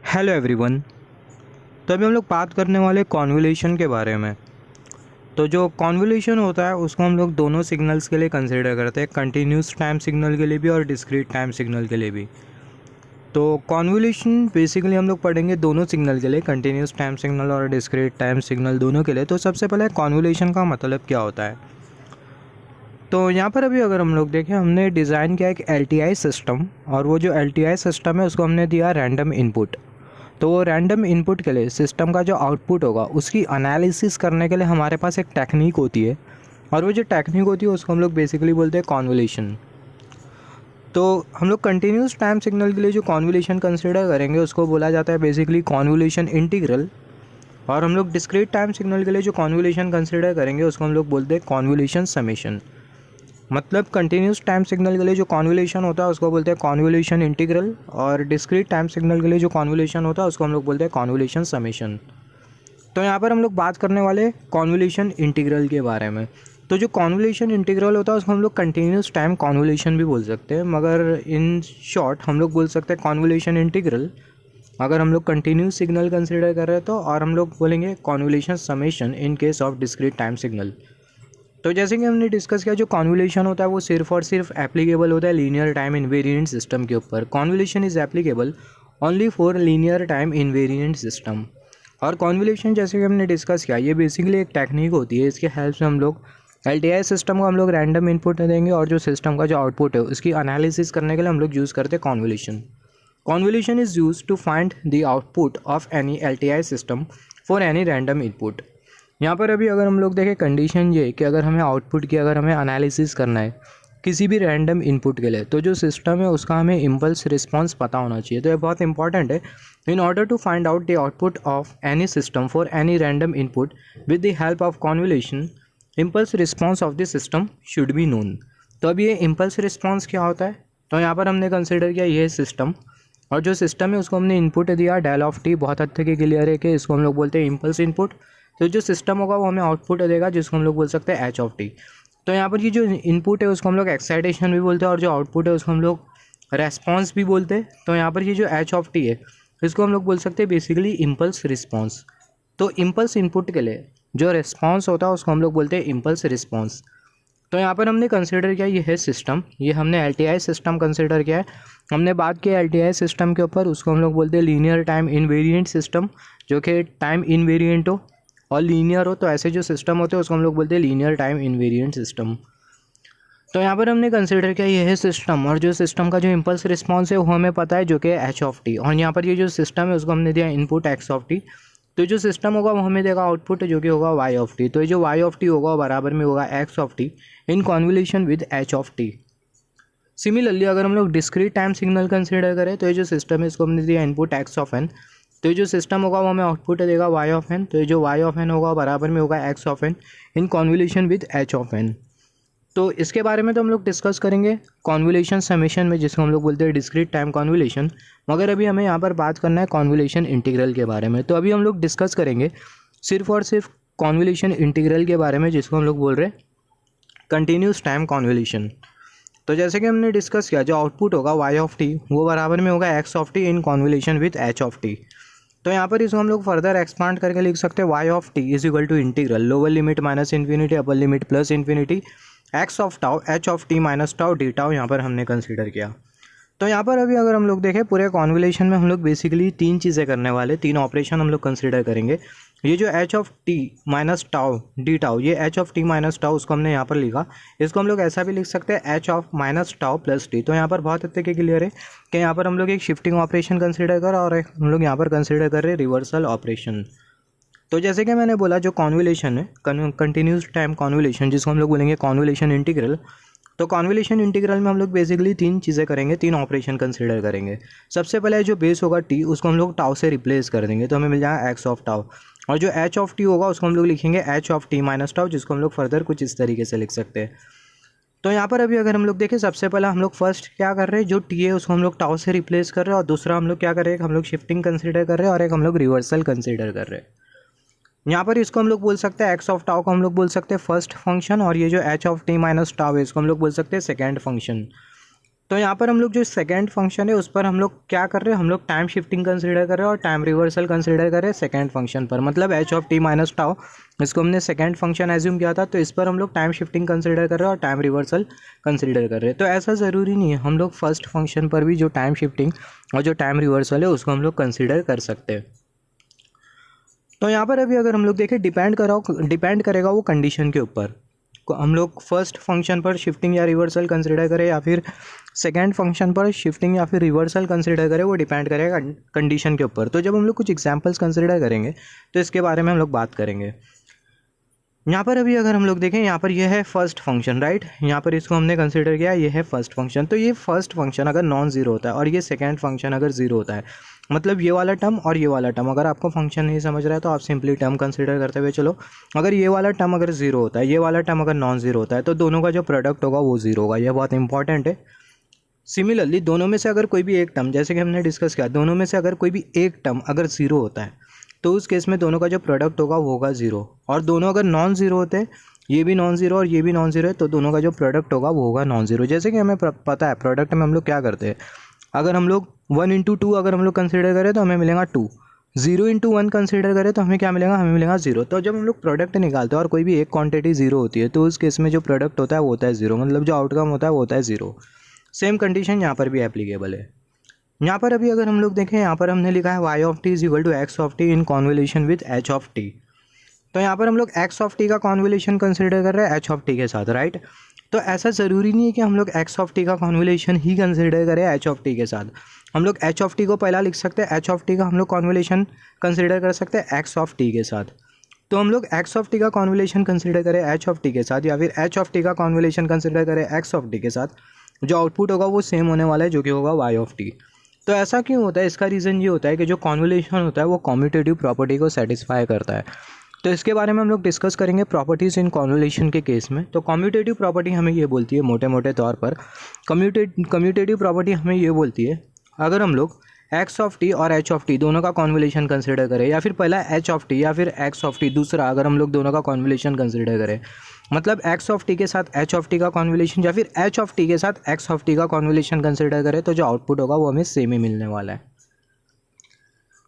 Hello everyone. तो अभी हम लोग बात करने वाले कॉन्वोल्यूशन के बारे में। तो जो कॉन्वोल्यूशन होता है उसको हम लोग दोनों सिग्नल्स के लिए कंसिडर करते हैं, कंटिन्यूस टाइम सिग्नल के लिए भी और डिस्क्रीट टाइम सिग्नल के लिए भी। तो कॉन्वोल्यूशन बेसिकली हम लोग पढ़ेंगे दोनों सिग्नल के लिए, कंटिन्यूस टाइम सिग्नल और डिस्क्रीट टाइम सिग्नल दोनों के लिए। तो सबसे पहले कॉन्वोल्यूशन का मतलब क्या होता है। तो यहाँ पर अभी अगर हम लोग देखें, हमने डिज़ाइन किया एक LTI सिस्टम, और वो जो LTI सिस्टम है उसको हमने दिया रैंडम इनपुट। तो वो रैंडम इनपुट के लिए सिस्टम का जो आउटपुट होगा उसकी एनालिसिस करने के लिए हमारे पास एक टेक्निक होती है, और वो जो टेक्निक होती है उसको हम लोग बेसिकली बोलते हैं कॉन्वोल्यूशन। तो हम लोग कंटिन्यूस टाइम सिग्नल के लिए जो कॉन्वोल्यूशन कंसिडर करेंगे उसको बोला जाता है बेसिकली कॉन्वोल्यूशन इंटीग्रल, और हम लोग डिस्क्रीट टाइम सिग्नल के लिए जो कॉन्वोल्यूशन कंसिडर करेंगे उसको हम लोग बोलते हैं कॉन्वोल्यूशन समेशन। मतलब कंटिन्यूस टाइम सिग्नल के लिए जो कॉन्वोल्यूशन होता है उसको बोलते हैं कॉन्वोल्यूशन इंटीग्रल, और डिस्क्रीट टाइम सिग्नल के लिए जो कॉन्वोल्यूशन होता है उसको हम लोग बोलते हैं कॉन्वोल्यूशन समेशन। तो यहाँ पर हम लोग बात करने वाले कॉन्वोल्यूशन इंटीग्रल के बारे में। तो जो कॉन्वोल्यूशन इंटीग्रल होता है उसको हम लोग कंटिन्यूस टाइम कॉन्वोल्यूशन भी बोल सकते हैं, मगर इन शॉर्ट हम लोग बोल सकते हैं कॉन्वोल्यूशन इंटीग्रल अगर हम लोग कंटिन्यूस सिग्नल कंसिडर कर रहे हैं तो, और हम लोग बोलेंगे convolution summation in case of discrete time signal. तो जैसे कि हमने डिस्कस किया, जो कॉन्वोल्यूशन होता है वो सिर्फ और सिर्फ एप्लीकेबल होता है लीनियर टाइम इनवेरिएंट सिस्टम के ऊपर। Convolution is applicable only for linear time invariant system. और कॉन्वोल्यूशन जैसे कि हमने डिस्कस किया, ये बेसिकली एक टेक्निक होती है, इसके हेल्प से हम लोग LTI सिस्टम को हम लोग रैंडम इनपुट देंगे, और जो सिस्टम का जो आउटपुट है उसकी एनालिसिस करने के लिए हम लोग यूज़ करते हैं convolution. Convolution is used to find the output of any LTI system for any random input. यहाँ पर अभी अगर हम लोग देखें, कंडीशन ये कि अगर हमें आउटपुट की अगर हमें एनालिसिस करना है किसी भी रैंडम इनपुट के लिए, तो जो सिस्टम है उसका हमें इम्पल्स रिस्पांस पता होना चाहिए। तो ये बहुत इंपॉर्टेंट है। In order to find out the output of any system for any random input with the help of convolution, impulse response of the system should be known. तो अब ये इम्पल्स रिस्पॉन्स क्या होता है, तो यहाँ पर हमने कंसिडर किया ये सिस्टम, और जो सिस्टम है उसको हमने इनपुट दिया डेल ऑफ टी। बहुत हद तक क्लियर है कि इसको हम लोग बोलते हैं इम्पल्स इनपुट। तो जो सिस्टम होगा वो हमें आउटपुट देगा जिसको हम लोग बोल सकते हैं एच ऑफ टी। तो यहाँ पर ये जो इनपुट है उसको हम लोग एक्साइटेशन भी बोलते हैं, और जो आउटपुट है उसको हम लोग रेस्पॉन्स भी बोलते हैं। तो यहाँ पर ये जो एच ऑफ टी है इसको हम लोग बोल सकते हैं बेसिकली इम्पल्स रिस्पॉन्स। तो इम्पल्स इनपुट के लिए जो रिस्पॉन्स होता है उसको हम लोग बोलते हैं इम्पल्स रिस्पॉन्स। तो यहाँ पर हमने कंसिडर किया ये है सिस्टम, ये हमने LTI सिस्टम कंसिडर किया है। हमने बात की LTI सिस्टम के ऊपर, उसको हम लोग बोलते हैं लीनियर टाइम इनवेरिएंट सिस्टम, जो कि टाइम इनवेरिएंट हो और लीनियर हो। तो ऐसे जो सिस्टम होते हैं उसको हम लोग बोलते हैं लीनियर टाइम इनवेरिएंट सिस्टम। तो यहाँ पर हमने कंसिडर किया ये है सिस्टम, और जो सिस्टम का जो इम्पल्स रिस्पॉन्स है वो हमें पता है जो कि एच ऑफ टी, और यहाँ पर ये जो सिस्टम है उसको हमने दिया इनपुट एक्स ऑफ टी। तो जो सिस्टम होगा वो हमें देगा आउटपुट जो कि होगा वाई ऑफ टी। तो ये जो वाई ऑफ टी होगा बराबर में होगा X of T in convolution with H of T. Similarly अगर हम लोग डिस्क्रीट टाइम सिग्नल कंसिडर करें, तो ये जो सिस्टम है इसको हमने दिया इनपुट एक्स ऑफ एन। तो ये जो सिस्टम होगा वो हमें आउटपुट देगा वाई ऑफ एन। तो ये जो वाई ऑफ एन होगा बराबर में होगा X of N in convolution with H of N. तो इसके बारे में तो हम लोग डिस्कस करेंगे कॉन्वोल्यूशन समेशन में, जिसको हम लोग बोलते हैं डिस्क्रीट टाइम कॉन्वोल्यूशन। मगर अभी हमें यहाँ पर बात करना है कॉन्वोल्यूशन इंटीग्रल के बारे में। तो अभी हम लोग डिस्कस करेंगे सिर्फ और सिर्फ कॉन्वोल्यूशन इंटीग्रल के बारे में, जिसको हम लोग बोल रहे हैं कंटिन्यूस टाइम कॉन्वोल्यूशन। तो जैसे कि हमने डिस्कस किया, जो आउटपुट होगा वाई ऑफ टी वो बराबर में होगा X of T in convolution with H of T. तो यहाँ पर इसको हम लोग फर्दर एक्सपांड करके लिख सकते हैं Y of T is equal to integral lower limit minus infinity upper limit plus infinity X of tau H of T minus tau D tau यहाँ पर हमने कंसीडर किया। तो यहाँ पर अभी अगर हम लोग देखें पूरे कॉन्वोल्यूशन में हम लोग बेसिकली तीन चीज़ें करने वाले, तीन ऑपरेशन हम लोग कंसीडर करेंगे। ये जो h of T minus tau D tau, ये H of T minus tau उसको हमने यहाँ पर लिखा, इसको हम लोग ऐसा भी लिख सकते हैं H of minus tau plus t. तो यहाँ पर बहुत हद तक क्लियर है कि यहाँ पर हम लोग एक शिफ्टिंग ऑपरेशन कंसीडर कर, और हम लोग यहाँ पर कंसीडर कर रहे हैं रिवर्सल ऑपरेशन। तो जैसे कि मैंने बोला, जो कॉन्वोल्यूशन है कंटिन्यूस टाइम कॉन्वोल्यूशन, जिसको हम लोग बोलेंगे कॉन्वोल्यूशन इंटीग्रल। तो कॉन्वोल्यूशन इंटीग्रल में हम लोग बेसिकली तीन चीज़ें करेंगे, तीन ऑपरेशन कंसीडर करेंगे। सबसे पहले जो बेस होगा टी उसको हम लोग टाउ से रिप्लेस कर देंगे, तो हमें मिल जाएगा एक्स ऑफ टाउ। और जो एच ऑफ टी होगा उसको हम लोग लिखेंगे H of T minus tau, जिसको हम लोग फर्दर कुछ इस तरीके से लिख सकते हैं। तो यहाँ पर अभी अगर हम लोग देखें, सबसे पहले हम लोग फर्स्ट क्या कर रहे हैं, जो टी है उसको हम लोग टाउ से रिप्लेस कर रहे हैं, और दूसरा हम लोग क्या कर रहे हैं, हम लोग शिफ्टिंग कंसीडर कर रहे हैं, और एक हम लोग रिवर्सल कंसीडर कर रहे हैं। यहाँ पर इसको हम लोग बोल सकते हैं एक्स ऑफ टाउ को हम लोग बोल सकते हैं फर्स्ट फंक्शन, और ये जो h of T minus tau है इसको हम लोग बोल सकते हैं सेकेंड फंक्शन। तो यहाँ पर हम लोग जो सेकंड फंक्शन है उस पर हम लोग क्या कर रहे हैं, हम लोग टाइम शिफ्टिंग कंसीडर कर रहे हैं और टाइम रिवर्सल कंसीडर कर रहे हैं सेकंड फंक्शन पर, मतलब H of T minus tau, इसको हमने सेकंड फंक्शन एज्यूम किया था, तो इस पर हम लोग टाइम शिफ्टिंग कंसीडर कर रहे हैं और टाइम रिवर्सल कंसीडर कर रहे हैं। तो ऐसा ज़रूरी नहीं है, हम लोग फर्स्ट फंक्शन पर भी जो टाइम शिफ्टिंग और जो टाइम रिवर्सल है उसको हम लोग कंसिडर कर सकते हैं। तो यहाँ पर अभी अगर हम लोग देखें डिपेंड करेगा वो कंडीशन के ऊपर, हम लोग फर्स्ट फंक्शन पर शिफ्टिंग या रिवर्सल कंसिडर करें या फिर सेकंड फंक्शन पर शिफ्टिंग या फिर रिवर्सल कंसिडर करें, वो डिपेंड करेगा कंडीशन के ऊपर। तो जब हम लोग कुछ एग्जांपल्स कंसिडर करेंगे तो इसके बारे में हम लोग बात करेंगे। यहाँ पर अभी अगर हम लोग देखें, यहाँ पर यह है फर्स्ट फंक्शन, राइट, यहाँ पर इसको हमने कंसिडर किया, ये है फर्स्ट फंक्शन। तो ये फर्स्ट फंक्शन अगर नॉन ज़ीरो होता है और ये सेकंड फंक्शन अगर ज़ीरो होता है, मतलब ये वाला टर्म और ये वाला टर्म, अगर आपको फंक्शन नहीं समझ रहा है तो आप सिंपली टर्म कंसिडर करते हुए चलो। अगर ये वाला टर्म अगर ज़ीरो होता है, ये वाला टर्म अगर नॉन ज़ीरो होता है, तो दोनों का जो प्रोडक्ट होगा वो ज़ीरो होगा, ये बहुत इंपॉर्टेंट है। सिमिलरली दोनों में से अगर कोई भी एक टर्म, जैसे कि हमने डिस्कस किया, दोनों में से अगर कोई भी एक टर्म अगर ज़ीरो होता है तो उस केस में दोनों का जो प्रोडक्ट होगा वो होगा ज़ीरो, और दोनों अगर नॉन ज़ीरो होते हैं, ये भी नॉन ज़ीरो और ये भी नॉन ज़ीरो है, तो दोनों का जो प्रोडक्ट होगा वो होगा नॉन ज़ीरो। जैसे कि हमें पता है प्रोडक्ट में हम लोग क्या करते हैं, अगर हम लोग 1 इंटू 2 अगर हम लोग कंसिडर करें तो हमें मिलेगा 2, 0 इंटू 1 कंसिडर करें तो हमें क्या मिलेगा, हमें मिलेगा 0। तो जब हम लोग प्रोडक्ट निकालते हैं और कोई भी एक क्वांटिटी 0 होती है तो उस केस में जो प्रोडक्ट होता है वो होता है 0, मतलब जो आउटकम होता है वो होता है 0। सेम कंडीशन यहाँ पर भी एप्लीकेबल है। यहाँ पर अभी अगर हम लोग देखें, यहाँ पर हमने लिखा है y of T is equal to X of T in convolution with h of T. तो यहाँ पर हम लोग x ऑफ टी का कॉन्वोल्यूशन कंसिडर कर रहे हैं h ऑफ टी के साथ, राइट। तो ऐसा ज़रूरी नहीं है कि हम लोग x ऑफ टी का कॉन्वोल्यूशन ही कंसिडर करें h ऑफ टी के साथ। हम लोग h ऑफ टी को पहला लिख सकते हैं, h ऑफ टी का हम लोग कॉन्वोल्यूशन कंसिडर कर सकते हैं x ऑफ टी के साथ। तो हम लोग x ऑफ टी का कॉन्वोल्यूशन कंसिडर करें h ऑफ टी के साथ, या फिर h ऑफ टी का कॉन्वोल्यूशन कंसिडर करें x ऑफ टी के साथ, जो आउटपुट होगा वो सेम होने वाला है, जो कि होगा y ऑफ टी। तो ऐसा क्यों होता है, इसका रीज़न ये होता है कि जो कॉन्वोल्यूशन होता है वो कम्यूटेटिव प्रॉपर्टी को सेटिस्फाई करता है। तो इसके बारे में हम लोग डिस्कस करेंगे प्रॉपर्टीज़ इन कॉन्वोल्यूशन के केस में। तो कम्यूटेटिव प्रॉपर्टी हमें ये बोलती है मोटे मोटे तौर पर, कम्यूटेटिव प्रॉपर्टी हमें ये बोलती है, अगर हम लोग x ऑफ टी और h ऑफ टी दोनों का कॉन्वोल्यूशन कंसिडर करें, या फिर पहला h ऑफ टी या फिर x ऑफ टी दूसरा, अगर हम लोग दोनों का कॉन्वोल्यूशन कंसिडर करें, मतलब x ऑफ टी के साथ h ऑफ टी का कॉन्वोल्यूशन या फिर h ऑफ टी के साथ x ऑफ टी का कॉन्वोल्यूशन कंसिडर करें, तो जो आउटपुट होगा वो हमें सेम ही मिलने वाला है।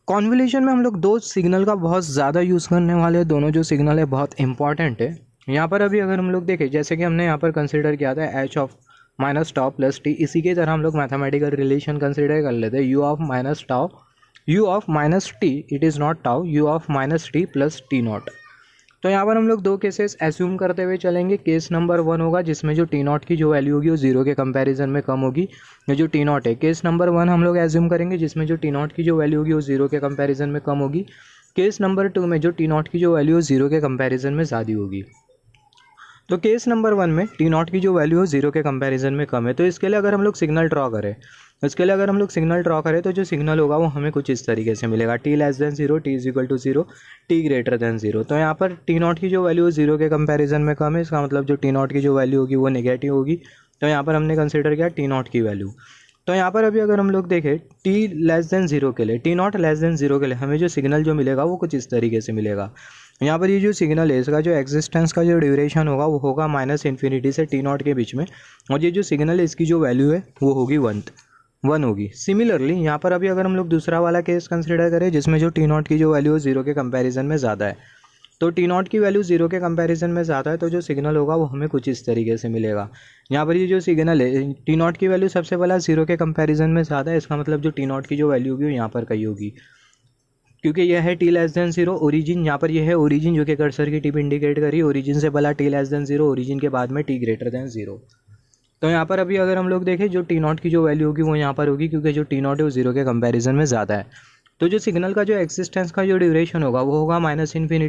कॉन्वोल्यूशन में हम लोग दो सिग्नल का बहुत ज़्यादा यूज़ करने वाले हैं, दोनों जो सिग्नल है बहुत इंपॉर्टेंट है। यहाँ पर अभी अगर हम लोग देखें, जैसे कि हमने यहाँ पर कंसिडर किया था h of minus tau plus T, इसी की तरह हम लोग मैथमेटिकल रिलेशन कंसिडर कर लेते हैं u of minus tau, u of minus T, it is not tau, u of minus T plus T not. तो यहाँ पर हम लोग दो केसेस एज्यूम करते हुए चलेंगे। केस नंबर 1 होगा जिसमें जो टी नॉट की जो वैल्यू होगी वो 0 के कंपैरिजन में कम होगी, ये जो टी नॉट है। केस नंबर 1 हम लोग एज्यूम करेंगे जिसमें जो टी नॉट की जो वैल्यू होगी वो 0 के कंपैरिजन में कम होगी। केस नंबर 2 में जो टी नॉट की जो वैल्यू है 0 के कंपैरिजन में ज़्यादा होगी। तो केस नंबर 1 में टी नॉट की जो वैल्यू है 0 के कंपैरिजन में कम है। तो इसके लिए अगर हम लोग सिग्नल ड्रॉ करें, तो जो सिग्नल होगा वो हमें कुछ इस तरीके से मिलेगा, t less than 0, t is equal to 0, t greater than 0। तो यहाँ पर टी नॉट की जो वैल्यू है 0 के कंपैरिजन में कम है, इसका मतलब जो टी नॉट की जो वैल्यू होगी वो नेगेटिव होगी। तो यहाँ पर हमने कंसिडर किया टी नॉट की वैल्यू। तो यहाँ पर अभी अगर हम लोग देखें t लेस देन 0 के लिए, टी नॉट लेस देन 0 के लिए हमें जो सिग्नल जो मिलेगा वो कुछ इस तरीके से मिलेगा। यहाँ पर ये जो सिग्नल है इसका जो एग्जिस्टेंस का जो ड्यूरेशन होगा वो होगा -∞ से टी नॉट के बीच में, और ये जो सिग्नल है इसकी जो वैल्यू है वो होगी 1 होगी। सिमिलरली यहाँ पर अभी अगर हम लोग दूसरा वाला केस कंसिडर करें जिसमें जो टी नॉट की जो वैल्यू है 0 के कंपैरिजन में ज़्यादा है, तो टी नॉट की वैल्यू 0 के कंपैरिजन में ज़्यादा है, तो जो सिग्नल होगा वो हमें कुछ इस तरीके से मिलेगा। यहाँ पर ये जो सिग्नल है टी नॉट की वैल्यू सबसे पहला 0 के कंपैरिजन में ज़्यादा है, इसका मतलब जो टी नॉट की जो वैल्यू होगी वो यहाँ पर कहीं होगी, क्योंकि यह है t लेस देन 0 ओरिजिन। यहाँ पर यह है ओरिजिन जो कि कर्सर की टिप इंडिकेट करी, ओरिजिन से पहला t लेस देन 0, ओरिजिन के बाद में t ग्रेटर देन 0। तो यहाँ पर अभी अगर हम लोग देखें जो टी नॉट की जो वैल्यू होगी वो यहाँ पर होगी, क्योंकि जो टी नॉट है वो 0 के कंपैरिजन में ज़्यादा है। तो जो सिग्नल का जो एक्सिस्टेंस का जो ड्यूरेशन होगा वो होगा -∞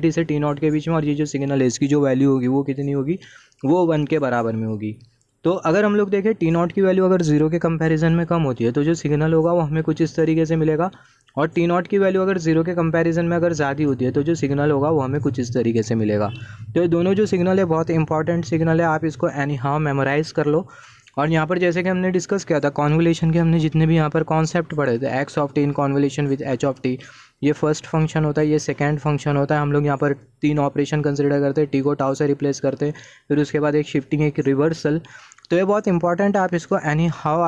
से टी नॉट के बीच में, और ये जो सिग्नल है इसकी जो वैल्यू होगी वो कितनी होगी, वो 1 के बराबर में होगी। तो अगर हम लोग देखें टी नॉट की वैल्यू अगर 0 के कंपैरिजन में कम होती है तो जो सिग्नल होगा वो हमें कुछ इस तरीके से मिलेगा, और टी नॉट की वैल्यू अगर 0 के कंपैरिजन में अगर ज़्यादा होती है तो जो सिग्नल होगा वो हमें कुछ इस तरीके से मिलेगा। तो ये दोनों जो सिग्नल है बहुत इंपॉर्टेंट सिग्नल है, आप इसको एनी हाउ मेमोराइज़ कर लो। और यहाँ पर जैसे कि हमने डिस्कस किया था कॉन्वोल्यूशन के, हमने जितने भी यहाँ पर कॉन्सेप्ट पढ़े थे, x of T in convolution with H of T, ये फर्स्ट फंक्शन होता है, ये सेकंड फंक्शन होता है। हम लोग यहाँ पर 3 ऑपरेशन कंसिडर करते हैं, टी को टाउ से रिप्लेस करते हैं, फिर उसके बाद एक शिफ्टिंग एक रिवर्सल। तो ये बहुत इंपॉर्टेंट है, आप इसको एनी हाउ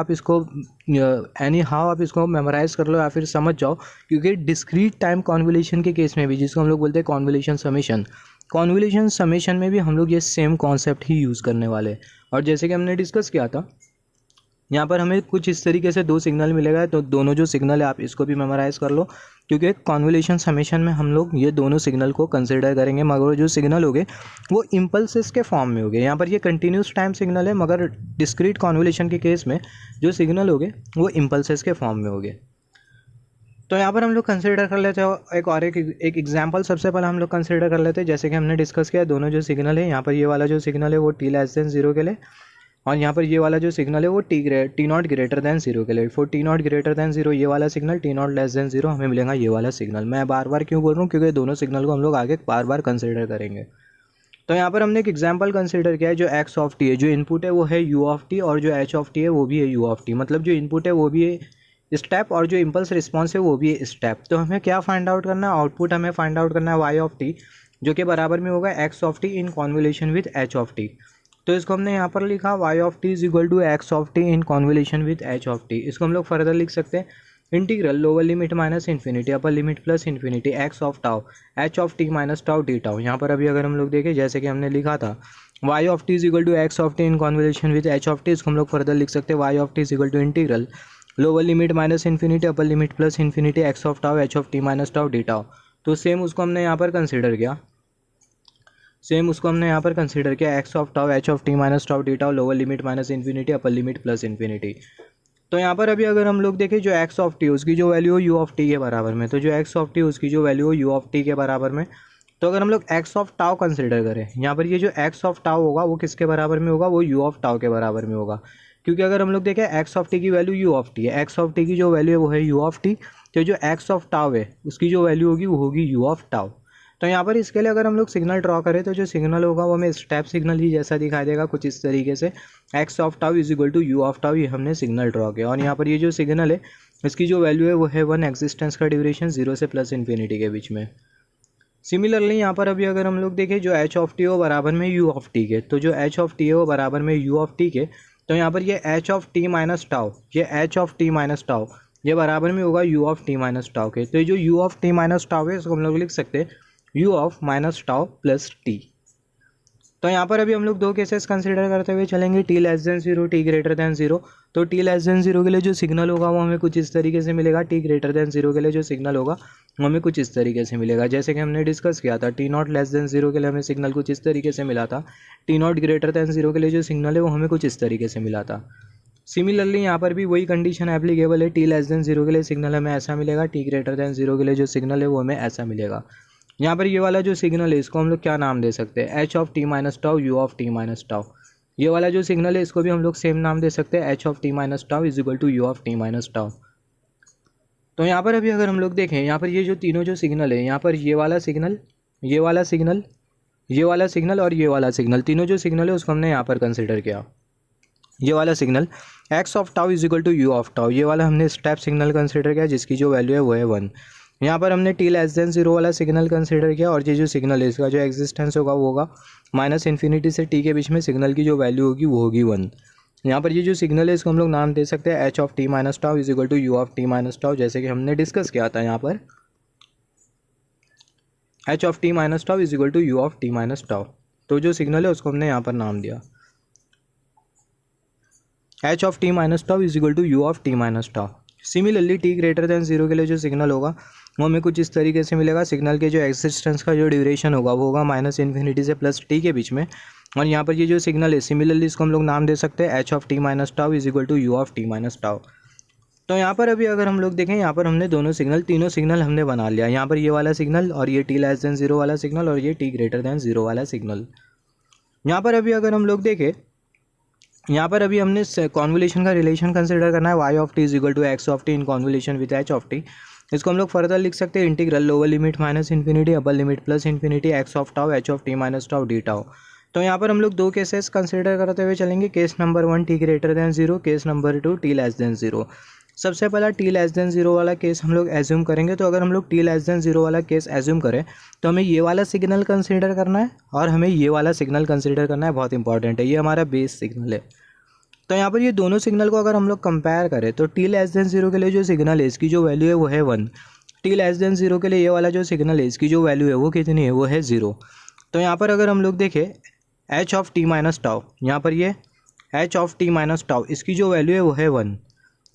आप इसको मेमोराइज़ कर लो या फिर समझ जाओ, क्योंकि डिस्क्रीट टाइम कॉन्वोल्यूशन के केस में भी, जिसको हम लोग बोलते हैं कॉन्वोल्यूशन समेशन में भी हम लोग ये सेम कॉन्सेप्ट ही यूज़ करने वाले हैं। और जैसे कि हमने डिस्कस किया था, यहाँ पर हमें कुछ इस तरीके से दो सिग्नल मिलेगा, तो दोनों जो सिग्नल है आप इसको भी मेमोराइज़ कर लो, क्योंकि कॉन्वोल्यूशन समेशन में हम लोग ये दोनों सिग्नल को कंसिडर करेंगे, मगर जो सिग्नल होंगे वो इम्पल्सेस के फॉर्म में होंगे। यहाँ पर ये कंटिन्यूस टाइम सिग्नल है, मगर डिस्क्रीट कॉन्वोल्यूशन के केस में जो सिग्नल होंगे वो इम्पल्सेस के फॉर्म में होंगे। तो यहाँ पर हम लोग कंसिडर कर लेते हैं एक एग्जांपल। सबसे पहले हम लोग कंसिडर कर लेते हैं, जैसे कि हमने डिस्कस किया, दोनों जो सिग्नल है, यहाँ पर ये वाला जो सिग्नल है वो t<0 के लिए, और यहाँ पर ये वाला जो सिग्नल है वो t0 के लिए। फॉर t0 ये वाला सिग्नल, t0 हमें मिलेगा ये वाला सिग्नल। मैं बार बार क्यों बोल रहा हूँ, क्योंकि दोनों सिग्नल को हम लोग आगे बार बार कंसिडर करेंगे। तो यहाँ पर हमने एक एग्जांपल कंसिडर किया है, जो x ऑफ t है, जो इनपुट है वो है u ऑफ t, और जो h ऑफ t है वो भी है u ऑफ t। मतलब जो इनपुट है वो भी है स्टेप, और जो इम्पल्स रिस्पॉन्स है वो भी है स्टेप। तो हमें क्या फाइंड आउट करना है, आउटपुट हमें फाइंड आउट करना है y ऑफ t, जो कि बराबर में होगा x of t in convolution with h of t। तो इसको हमने यहाँ पर लिखा y of t is equal to x of t in convolution with h of t। इसको हम लोग फर्दर लिख सकते हैं, integral lower limit minus infinity upper limit plus infinity x of tau h of t minus tau D tau. यहाँ पर अभी अगर हम लोग देखें, जैसे कि हमने लिखा था y of t is equal to x of t in convolution with h of t, इसको हम लोग फर्दर लिख सकते हैं y of t is equal to integral lower limit minus infinity upper limit plus infinity x of tau h of t minus tau D tau. तो same उसको हमने यहाँ पर कंसिडर किया, x of tau h of t minus tau D tau lower limit minus infinity upper limit plus infinity. तो यहाँ पर अभी अगर हम लोग देखें, जो x ऑफ t उसकी जो वैल्यू हो u ऑफ t के बराबर में, तो जो x ऑफ t उसकी जो वैल्यू हो u ऑफ t के बराबर में, तो अगर हम लोग x ऑफ टाउ कंसिडर करें, यहाँ पर ये जो x ऑफ टाउ होगा वो किसके बराबर में होगा, वो u ऑफ टाउ के बराबर में होगा। क्योंकि अगर हम लोग देखें x ऑफ t की वैल्यू u ऑफ t है, x ऑफ t की जो वैल्यू है वो है u ऑफ t, तो जो x ऑफ टाउ है उसकी जो वैल्यू होगी वो होगी u ऑफ टाउ। तो यहाँ पर इसके लिए अगर हम लोग सिग्नल ड्रॉ करें, तो जो सिग्नल होगा वो हमें स्टेप सिग्नल ही जैसा दिखाई देगा, कुछ इस तरीके से x of tau is equal to u of tau, ये हमने सिग्नल ड्रॉ किया। और यहाँ पर ये जो सिग्नल है इसकी जो वैल्यू है वो है 1 एग्जिस्टेंस का ड्यूरेशन 0 से प्लस इन्फिनिटी के बीच में। सिमिलरली यहाँ पर अभी अगर हम लोग देखें, जो h ऑफ t हो बराबर में u ऑफ t के, तो जो h ऑफ t है वो बराबर में u ऑफ t के, तो यहाँ पर ये h of t minus tau, ये h of t minus tau ये बराबर में होगा u of t minus tau के। तो ये जो u of t minus tau है इसको हम लोग लिख सकते हैं u of minus tau plus t। तो यहाँ पर अभी हम लोग दो केसेस कंसिडर करते हुए चलेंगे, t 0 t 0। तो t 0 के लिए जो सिग्नल होगा वो हमें कुछ इस तरीके से मिलेगा, t 0 के लिए जो सिग्नल होगा वो हमें कुछ इस तरीके से मिलेगा। जैसे कि हमने डिस्कस किया था, t0<0 के लिए हमें सिग्नल कुछ इस तरीके से मिला था, t0 के लिए जो सिग्नल है वो हमें कुछ इस तरीके से मिला था। सिमिलरली यहाँ पर भी वही कंडीशन एप्लीकेबल है, t 0 के लिए सिग्नल हमें ऐसा मिलेगा, t 0 के लिए जो सिग्नल है वो हमें ऐसा मिलेगा। यहाँ पर ये वाला जो सिग्नल है इसको हम लोग क्या नाम दे सकते हैं, h of t minus tau u of t minus tau. ये वाला जो सिग्नल है इसको भी हम लोग सेम नाम दे सकते हैं, h of t minus tau is equal to u of t minus tau. तो यहाँ पर अभी अगर हम लोग देखें, यहाँ पर ये जो तीनों जो सिग्नल है, यहाँ पर ये वाला सिग्नल, ये वाला सिग्नल, ये वाला सिग्नल और ये वाला सिग्नल, तीनों जो सिग्नल है उसको हमने यहाँ पर कंसिडर किया। ये वाला signal x of tau is equal to u of tau, ये वाला हमने स्टेप सिग्नल कंसिडर किया जिसकी जो वैल्यू है वो है 1। यहाँ पर हमने t<0 वाला सिग्नल कंसिडर किया, और ये जो सिग्नल है इसका जो एग्जिस्टेंस होगा वो होगा माइनस इन्फिनिटी से t के बीच में, सिग्नल की जो वैल्यू होगी वो होगी 1। यहाँ पर ये जो सिग्नल है इसको हम लोग नाम दे सकते हैं h of t minus tau is equal to u of t minus tau, जैसे कि हमने डिस्कस किया था। यहाँ पर h of t minus tau is equal to u of t minus tau, तो जो सिग्नल है उसको हमने यहाँ पर नाम दिया h of t minus tau is equal to u of t minus tau. Similarly t>0 के लिए जो सिग्नल होगा वो हमें कुछ इस तरीके से मिलेगा, सिग्नल के जो एक्सिस्टेंस का जो ड्यूरेशन होगा वो होगा माइनस इन्फिनिटी से प्लस t के बीच में। और यहाँ पर ये जो सिग्नल है सिमिलरली इसको हम लोग नाम दे सकते हैं h of t minus tau is equal to u of t minus tau. तो यहाँ पर अभी अगर हम लोग देखें, यहाँ पर हमने दोनों सिग्नल, तीनों सिग्नल हमने बना लिया। यहाँ पर ये वाला सिग्नल और ये t 0 वाला सिग्नल और ये t 0 वाला सिग्नल। यहाँ पर अभी अगर हम लोग देखें, यहाँ पर अभी हमने कॉन्वोल्यूशन का रिलेशन कंसिडर करना है, y of t is equal to x of t in convolution with h of t। इसको हम लोग फर्दर लिख सकते हैं, integral lower limit minus infinity upper limit plus infinity x of tau h of t minus tau D tau. तो यहाँ पर हम लोग दो केसेस कंसिडर करते हुए चलेंगे, case number 1 t>0, case number 2 t 0। सबसे पहला t 0 वाला केस हम लोग एज्यूम करेंगे। तो अगर हम लोग t>0 वाला केस एज्यूम करें तो हमें ये वाला सिग्नल कंसिडर करना है और हमें ये वाला सिग्नल कंसिडर करना है, बहुत इंपॉर्टेंट है, ये हमारा बेस सिग्नल है। तो यहाँ पर ये दोनों सिग्नल को अगर हम लोग कंपेयर करें तो टी लेस देन जीरो के लिए जो सिग्नल है इसकी जो वैल्यू है वो है 1। टी लेस देन जीरो के लिए ये वाला जो सिग्नल है इसकी जो वैल्यू है वो कितनी है, वो है 0। तो यहाँ पर अगर हम लोग देखें H of T minus tau, यहाँ पर ये H of T minus tau इसकी जो वैल्यू है वो है 1।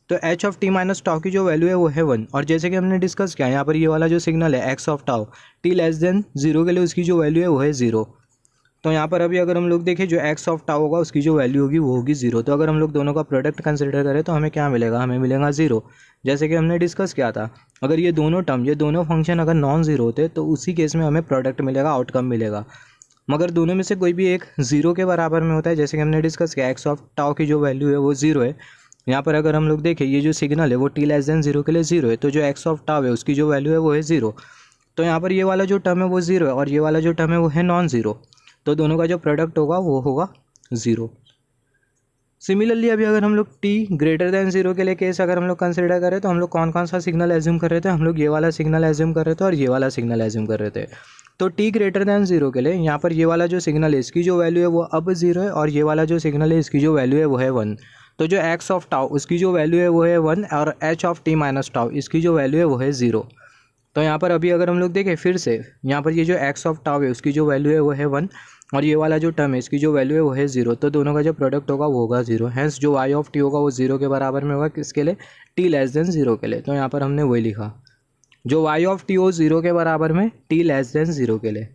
तो H of T minus tau की जो वैल्यू है वो है 1। और जैसे कि हमने डिस्कस किया यहाँ पर ये वाला जो सिग्नल है x of tau T less than zero के लिए उसकी जो वैल्यू है वो है 0। तो यहाँ पर अभी अगर हम लोग देखें जो एक्स ऑफ टाउ होगा उसकी जो वैल्यू होगी वो होगी 0। तो अगर हम लोग दोनों का प्रोडक्ट कंसिडर करें तो हमें क्या मिलेगा, हमें मिलेगा 0। जैसे कि हमने डिस्कस किया था अगर ये दोनों टर्म ये दोनों फंक्शन अगर नॉन ज़ीरो होते तो उसी केस में हमें प्रोडक्ट मिलेगा, आउटकम मिलेगा। मगर दोनों में से कोई भी एक 0 के बराबर में होता है, जैसे कि हमने डिस्कस किया एक्स ऑफ टाउ की जो वैल्यू है वो 0 है। यहाँ पर अगर हम लोग देखें ये जो सिग्नल है वो टी लेस देन 0 के लिए 0 है, तो जो एक्स ऑफ टाउ है उसकी जो वैल्यू है वो है 0। तो यहाँ पर ये वाला जो टर्म है वो 0 है और ये वाला जो टर्म है वो है नॉन ज़ीरो, तो दोनों का जो प्रोडक्ट होगा वो होगा 0। सिमिलरली अभी अगर हम लोग t ग्रेटर देन 0 के लिए केस अगर हम लोग कंसिडर करें तो हम लोग कौन कौन सा सिग्नल एज्यूम कर रहे थे, हम लोग ये वाला सिग्नल एज्यूम कर रहे थे और ये वाला सिग्नल एज्यूम कर रहे थे। तो t ग्रेटर देन 0 के लिए यहाँ पर ये वाला जो सिग्नल है इसकी जो वैल्यू है वो अब 0 है और ये वाला जो सिग्नल है इसकी जो वैल्यू है वो है 1। तो जो x ऑफ टाउ उसकी जो वैल्यू है वो है 1 और h of t minus tau इसकी जो वैल्यू है वो है 0। तो यहाँ पर अभी अगर हम लोग देखें फिर से यहाँ पर ये जो x ऑफ टाउ है उसकी जो वैल्यू है वो है 1 और ये वाला जो टर्म है इसकी जो वैल्यू है वो है 0। तो दोनों का जो प्रोडक्ट होगा वो होगा 0। हैंस जो y ऑफ t होगा वो 0 के बराबर में होगा, किसके लिए, t लेस देन 0 के लिए। तो यहाँ पर हमने वही लिखा जो y ऑफ t हो 0 के बराबर में t लेस देन 0 के लिए।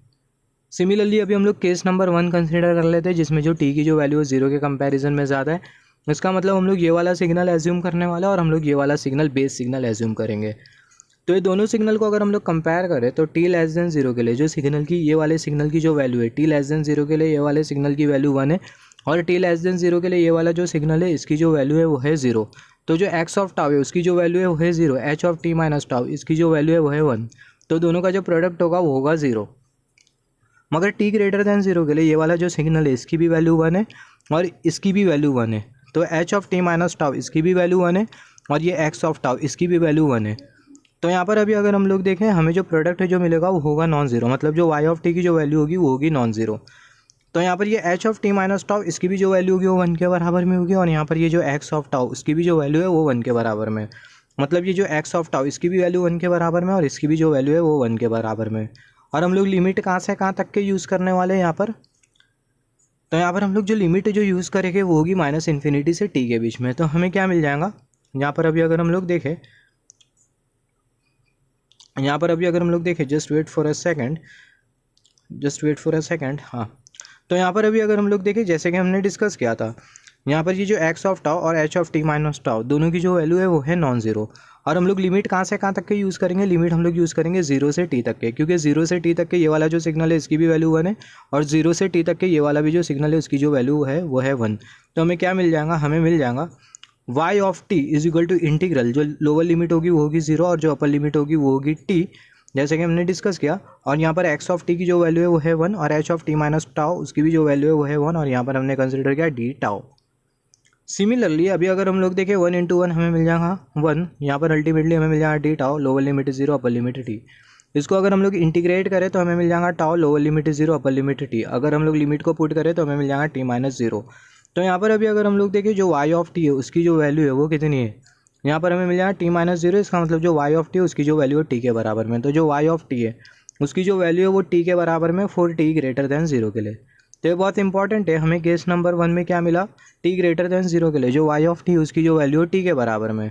सिमिलरली अभी हम लोग केस नंबर 1 कंसिडर कर लेते हैं जिसमें जो t की जो वैल्यू है 0 के कंपेरिजन में ज़्यादा है। इसका मतलब हम लोग ये वाला सिग्नल एज्यूम करने वाला है और हम लोग ये वाला सिग्नल बेस सिग्नल एज्यूम करेंगे। तो ये दोनों सिग्नल को अगर हम लोग कंपेयर करें तो टी लेस देन 0 के लिए जो सिग्नल की ये वाले सिग्नल की जो वैल्यू है टी लेस देन 0 के लिए ये वाले सिग्नल की वैल्यू 1 है और टी लेस देन 0 के लिए ये वाला जो सिग्नल है इसकी जो वैल्यू है वो है 0। तो जो एक्स ऑफ टाउ है उसकी जो वैल्यू है वो है 0, H of T minus tau इसकी जो वैल्यू है वो है 1। तो दोनों का जो प्रोडक्ट होगा वो होगा 0। मगर टी ग्रेटर देन 0 के लिए ये वाला जो सिग्नल है इसकी भी वैल्यू 1 है और इसकी भी वैल्यू 1 है। तो H of T minus tau इसकी भी वैल्यू 1 है और ये एक्स ऑफ टाउ इसकी भी वैल्यू 1 है। तो यहाँ पर अभी अगर हम लोग देखें हमें जो प्रोडक्ट है जो मिलेगा वो होगा नॉन ज़ीरो, मतलब जो y ऑफ टी की जो वैल्यू होगी वो होगी नॉन ज़ीरो। तो यहाँ पर ये h of T minus tau इसकी भी जो वैल्यू होगी वो 1 के बराबर में होगी और यहाँ पर ये जो x ऑफ टाउ इसकी भी जो वैल्यू है वो 1 के बराबर में, मतलब ये जो x ऑफ टाउ इसकी भी वैल्यू 1 के बराबर में और इसकी भी जो वैल्यू है वो 1 के बराबर में। और हम लोग लिमिट कहाँ से कहाँ तक के यूज़ करने वाले हैं यहाँ पर, तो यहाँ पर हम लोग जो लिमिट जो यूज़ करेंगे वो होगी -∞ से t के बीच में। तो हमें क्या मिल जाएगा यहाँ पर अभी अगर हम लोग देखें just wait for a second हाँ। तो यहाँ पर अभी अगर हम लोग देखें जैसे कि हमने डिस्कस किया था यहाँ पर ये जो एक्स ऑफ टाउ और H of T minus tau दोनों की जो वैल्यू है वो है नॉन ज़ीरो। और हम लोग लिमिट कहाँ से कहाँ तक के यूज़ करेंगे, लिमिट हम लोग यूज़ करेंगे 0 से t तक के, क्योंकि 0 से t तक के ये वाला जो सिग्नल है इसकी भी वैल्यू 1 है और 0 से t तक के ये वाला भी जो सिग्नल है उसकी जो वैल्यू है वो है 1। तो हमें क्या मिल जाएगा, हमें मिल जाएगा y of t is equal to integral, जो लोअर लिमिट होगी वो होगी 0 और जो अपर लिमिट होगी वो होगी t, जैसे कि हमने डिस्कस किया। और यहाँ पर x ऑफ t की जो वैल्यू है वो है 1 और h of t minus tau उसकी भी जो वैल्यू है वो है 1 और यहाँ पर हमने कंसिडर किया d टाउ। सिमिलरली अभी अगर हम लोग देखें 1 × 1 हमें मिल जाएगा 1, यहाँ पर अल्टीमेटली हमें मिल जाएगा d tau, lower limit 0 upper limit t। इसको अगर हम लोग इंटीग्रेट करें तो हमें मिल जाएगा tau, lower limit 0 upper limit t। अगर हम लोग लिमिट को पुट करें तो हमें मिल जाएगा t माइनस 0। तो यहाँ पर अभी अगर हम लोग देखें जो y ऑफ t है उसकी जो वैल्यू है वो कितनी है, यहाँ पर हमें मिल जाएगा t माइनस 0। इसका मतलब जो y ऑफ t है उसकी जो वैल्यू है t के बराबर में। तो जो y ऑफ t है उसकी जो वैल्यू है वो t के बराबर में फॉर t ग्रेटर देन 0 के लिए। तो ये बहुत इंपॉर्टेंट है, हमें केस नंबर 1 में क्या मिला, t ग्रेटर देन 0 के लिए जो y ऑफ t उसकी जो वैल्यू है t के बराबर में।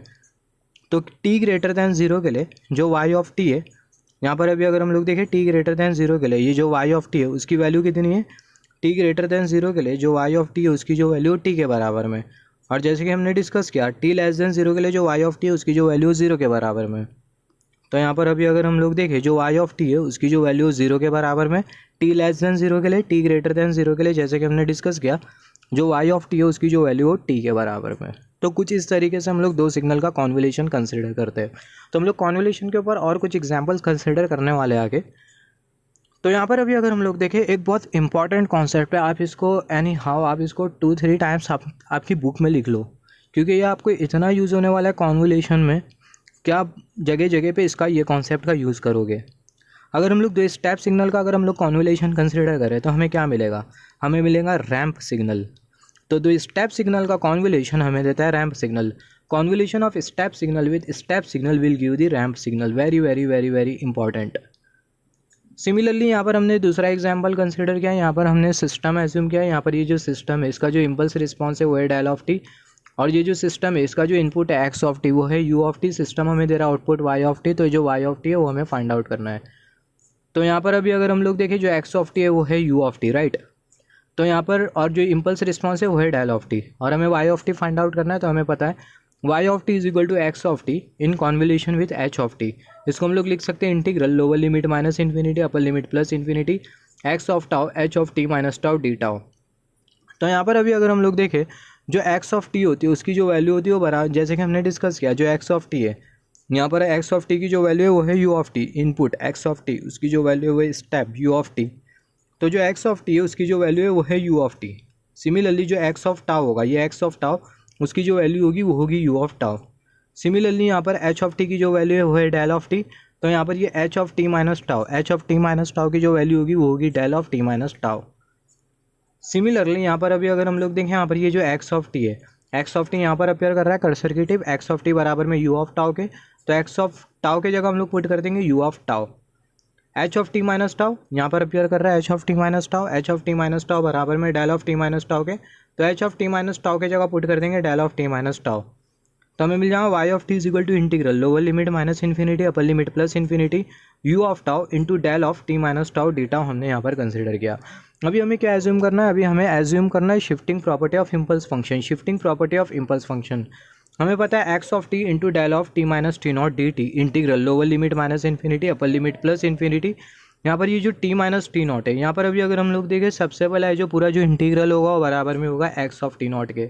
तो t ग्रेटर देन 0 के लिए जो y ऑफ t है, यहाँ पर अभी अगर हम लोग देखें t ग्रेटर देन 0 के लिए ये जो y ऑफ t है उसकी वैल्यू कितनी है, t ग्रेटर देन 0 के लिए जो y ऑफ t है उसकी जो वैल्यू t के बराबर में। और जैसे कि हमने डिस्कस किया t लेस देन 0 के लिए जो y ऑफ t है उसकी जो वैल्यू 0 के बराबर में। तो यहाँ पर अभी अगर हम लोग देखें जो y ऑफ t है उसकी जो वैल्यू 0 के बराबर में, t लेस देन 0 के लिए, t ग्रेटर देन 0 के लिए, जैसे कि हमने डिस्कस किया जो y ऑफ t है उसकी जो वैल्यू हो t के बराबर में। तो कुछ इस तरीके से हम लोग दो सिग्नल का कॉन्वोल्यूशन कंसिडर करते हैं। तो हम लोग कॉन्वोल्यूशन के ऊपर और कुछ एग्जांपल्स कंसिडर करने वाले आगे। तो यहाँ पर अभी अगर हम लोग देखें एक बहुत इंपॉर्टेंट कॉन्सेप्ट है, आप इसको एनी हाउ आप इसको 2-3 टाइम्स आपकी बुक में लिख लो, क्योंकि ये आपको इतना यूज़ होने वाला है कॉन्वोल्यूशन में कि आप जगह जगह पे इसका ये कॉन्सेप्ट का यूज़ करोगे। अगर हम लोग दो स्टेप सिग्नल का अगर हम लोग कॉन्वोल्यूशन कंसिडर करें तो हमें क्या मिलेगा, हमें मिलेगा रैंप सिग्नल। तो दो स्टेप सिग्नल का कॉन्वोल्यूशन हमें देता है ramp signal. Convolution of step signal with step signal will give the ramp signal. Very very very very important. Similarly यहाँ पर हमने दूसरा एग्जाम्पल कंसिडर किया, यहाँ पर हमने सिस्टम एज्यूम किया। यहाँ पर ये जो सिस्टम है इसका जो इम्पल्स रिस्पॉन्स है वो है डेल ऑफ टी, और ये जो सिस्टम है इसका जो इनपुट है एक्स ऑफ टी वो है यू ऑफ टी। सिस्टम हमें दे रहा है आउटपुट वाई ऑफ टी, तो जो वाई ऑफ टी है वो हमें फाइंड आउट करना है। तो यहाँ पर अभी अगर हम लोग देखें जो एक्स ऑफ टी है वो है यू ऑफ टी, राइट। तो यहाँ पर और जो इम्पल्स रिस्पॉन्स है वो है डेल ऑफ टी, और हमें Y of T find out करना है। तो हमें पता है Y of T is equal to X of T in convolution with H of T. इसको हम लोग लिख सकते हैं integral lower limit minus infinity upper limit plus infinity X of tau H of T minus tau D tau. तो यहाँ पर अभी अगर हम लोग देखें जो एक्स ऑफ टी होती है उसकी जो वैल्यू होती है वो बराबर, जैसे कि हमने डिस्कस किया जो एक्स ऑफ टी है, यहाँ पर एक्स ऑफ टी की जो वैल्यू है वो है you of T. Input x of T उसकी जो वैल्यू है वो स्टेप यू ऑफ टी, तो जो एक्स ऑफ टी है उसकी जो वैल्यू है वो है यू ऑफ टी। सिमिलरली जो एक्स ऑफ टाउ होगा, ये एक्स ऑफ टाउ उसकी जो वैल्यू होगी वो होगी यू ऑफ टाउ। सिमिलरली यहाँ पर एच ऑफ टी की जो वैल्यू है वो है डेल ऑफ टी, तो यहाँ पर ये H of T minus tau, H of T minus tau की जो वैल्यू होगी वो होगी del of T minus tau. Similarly यहाँ पर अभी अगर हम लोग देखें यहाँ पर ये जो एक्स ऑफ टी है, एक्स ऑफ टी यहाँ पर अपेयर कर रहा है कर्सर की टिप एक्स ऑफ टी बराबर में यू ऑफ टाउ के, तो एक्स ऑफ टाउ के जगह हम लोग पुट कर देंगे U of tau. H of T minus tau यहाँ पर अपेयर कर रहा है H of T minus tau, H of T minus tau बराबर में del of T minus tau के, तो H of T minus tau के जगह पुट कर देंगे del of T minus tau. तो हमें मिल जाएगा Y of T is equal to integral lower limit minus infinity upper limit plus infinity U of tau into del of T minus tau D tau हमने यहाँ पर consider किया। अभी हमें क्या एज्यूम करना है, अभी हमें एज्यूम करना है shifting property of impulse function. Shifting property of impulse function हमें पता है x of T into del of T minus T nought D T integral lower limit minus infinity upper limit plus infinity. यहाँ पर ये जो T minus T not है, यहाँ पर अभी अगर हम लोग देखें सबसे पहला है जो पूरा जो इंटीग्रल होगा वो बराबर में होगा एक्स ऑफ टी नॉट के।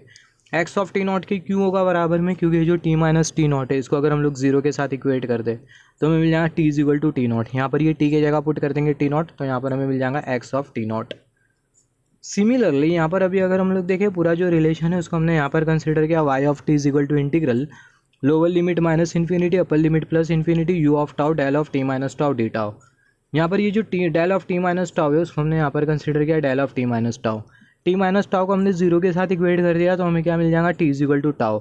एक्स ऑफ टी नॉट की क्यों होगा बराबर में, क्योंकि ये जो टी माइनस टी नॉट है इसको अगर हम लोग जीरो के साथ इक्वेट कर दे तो हमें मिल जाएगा T is equal to T nought. यहाँ पर ये टी के जगह पुट कर देंगे टी नॉट, तो यहाँ पर हमें मिल जाएगा x of T not. Similarly यहाँ पर अभी अगर हम लोग देखें पूरा जो रिलेशन है उसको हमने यहाँ पर कंसिडर किया Y of T is equal to integral lower limit minus infinity upper limit plus infinity U of tau del of T minus tau D tau. यहाँ पर ये जो T del of T minus tau है उसको हमने यहाँ पर consider किया del of T minus tau. T minus tau को हमने जीरो के साथ इक्वेट कर दिया तो हमें क्या मिल जाएगा T is equal to tau.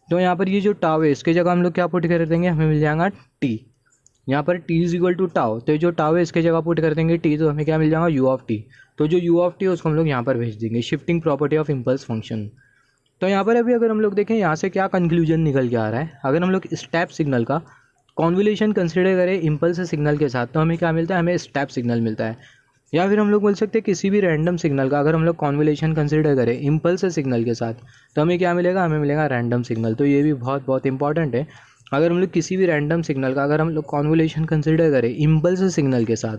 तो यहाँ पर ये जो टाउ है इसके जगह हम लोग क्या पुट कर देंगे, हमें मिल जाएगा टी। यहाँ पर T is equal to tau, तो जो टाउ है इसके जगह पुट कर देंगे टी, तो हमें क्या मिल जाएगा यू ऑफ टी। तो जो यू ऑफ टी है उसको हम लोग यहाँ पर भेज देंगे shifting property of impulse function. तो यहाँ पर अभी अगर हम लोग देखें यहाँ से क्या कंक्लूजन निकल के आ रहा है, अगर हम लोग स्टेप सिग्नल का कॉन्वोल्यूशन कंसिडर करें इम्पल्स सिग्नल के साथ तो हमें क्या मिलता है, हमें स्टेप सिग्नल मिलता है। या फिर हम लोग बोल सकते हैं किसी भी रैंडम सिग्नल का अगर हम लोग कॉन्वोल्यूशन कंसिडर करें इम्पल्स सिग्नल के साथ तो हमें क्या मिलेगा, हमें मिलेगा रैंडम सिग्नल। तो ये भी बहुत बहुत इंपॉर्टेंट है। अगर हम लोग किसी भी रैंडम सिग्नल का अगर हम लोग कॉन्वोल्यूशन कंसिडर करें इम्पल्स सिग्नल के साथ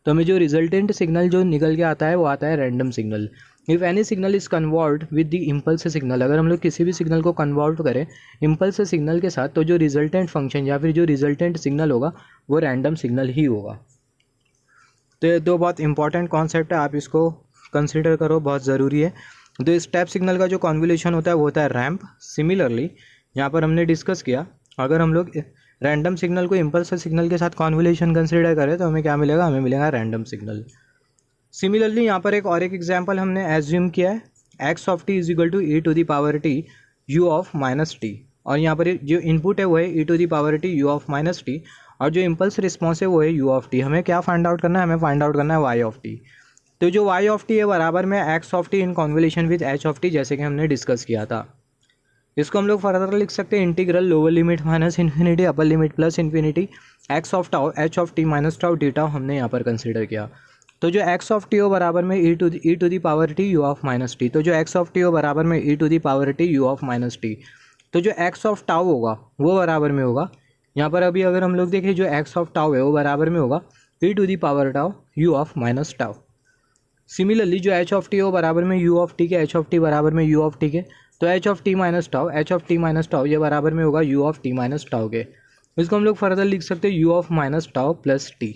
तो हमें जो रिजल्टेंट सिग्नल जो निकल के आता है वो आता है random signal. If any signal is convert with the impulse signal, अगर हम लोग किसी भी सिग्नल को कन्वर्ट करें इम्पल्स सिग्नल के साथ तो जो रिजल्टेंट फंक्शन या फिर जो रिजल्टेंट सिग्नल होगा वो रैंडम सिग्नल ही होगा। तो ये दो बहुत इंपॉर्टेंट कॉन्सेप्ट है, आप इसको कंसिडर करो, बहुत ज़रूरी है। तो स्टेप सिग्नल का जो कॉन्वोल्यूशन होता है वो होता है रैंप। सिमिलरली यहाँ पर हमने डिस्कस किया अगर हम लोग रैंडम सिग्नल को इम्पल्स सिग्नल के साथ कॉन्वोल्यूशन कंसिडर करें तो हमें क्या मिलेगा, हमें मिलेगा रैंडम सिग्नल। सिमिलरली यहाँ पर एक एग्जाम्पल हमने एज्यूम किया है x of T is equal to e to the power t u of minus t, और यहाँ पर जो इनपुट है वो है e to the power t u of minus t, और जो इम्पल्स रिस्पॉन्स है वो है यू ऑफ टी। हमें क्या फाइंड आउट करना है, हमें फाइंड आउट करना है वाई ऑफ टी। तो जो वाई ऑफ टी है बराबर में x of T in convolution with H of T, जैसे कि हमने डिस्कस किया था। इसको हम लोग फर्दर लिख सकते हैं integral lower limit minus infinity upper limit plus infinity X of tau H of T minus tau D tau हमने यहाँ पर कंसिडर किया। तो जो एक्स ऑफ टी हो बराबर में e to the power t u of minus t, तो जो एक्स ऑफ टी हो बराबर में e to the power t u of minus t, तो जो एक्स ऑफ टाउ होगा वो बराबर में होगा, यहाँ पर अभी अगर हम लोग देखें जो एक्स ऑफ टाउ है वो बराबर में होगा e to the power tau you of minus tau. Similarly जो एच ऑफ टी हो बराबर में यू ऑफ टी के, एच ऑफ टी बराबर में यू ऑफ टी के, तो H of T minus tau, H of T minus tau ये बराबर में होगा u of T minus tau के। इसको हम लोग फर्दर लिख सकते हैं u of minus tau plus t.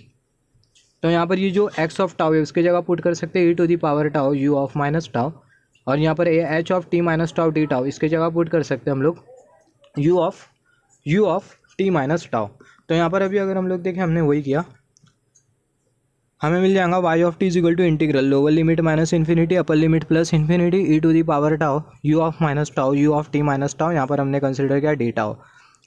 तो यहाँ पर ये जो एक्स ऑफ टाउ है उसके जगह पुट कर सकते हैं e to the power tau you of minus tau, और यहाँ पर h of T minus tau D tau इसके जगह पुट कर सकते हैं हम लोग u of T minus tau. तो यहाँ पर अभी अगर हम लोग देखें हमने वही किया, हमें मिल जाएगा Y of T is equal to integral lower limit minus infinity upper limit plus infinity E to the power tau you of minus tau you of T minus tau. यहाँ पर हमने कंसिडर किया डी टाउ।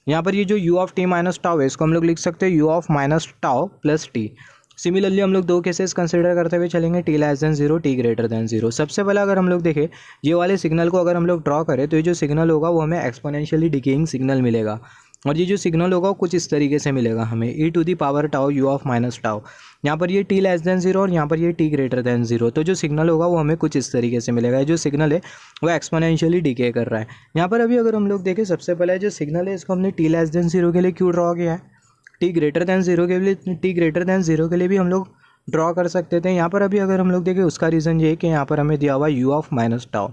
यहाँ पर ये जो you of T minus tau है इसको हम लोग लिख सकते हैं u of minus tau plus T. Similarly हम लोग दो केसेस कंसिडर करते हुए चलेंगे T less than zero T greater than zero. सबसे पहले अगर हम लोग देखें ये वाले सिग्नल को अगर हम लोग ड्रॉ करें तो ये जो सिग्नल होगा वो हमें एक्सपोनेंशियली डिकेइंग सिग्नल मिलेगा और ये जो सिग्नल होगा वो कुछ इस तरीके से मिलेगा हमें e to the power tau you of minus tau. यहाँ पर ये टी लेस देन जीरो और यहाँ पर ये टी ग्रेटर देन जीरो। तो जो सिग्नल होगा वो हमें कुछ इस तरीके से मिलेगा। ये जो सिग्नल है वो एक्सपोनेंशियली डिके कर रहा है। यहाँ पर अभी अगर हम लोग देखें सबसे पहले जो सिग्नल है इसको हमने टी लेस देन जीरो के लिए क्यों ड्रॉ किया है, टी ग्रेटर देन जीरो के लिए भी हम लोग ड्रॉ कर सकते थे। यहाँ पर अभी अगर हम लोग देखें उसका रीज़न ये है कि यहाँ पर हमें दिया हुआ you of minus tau,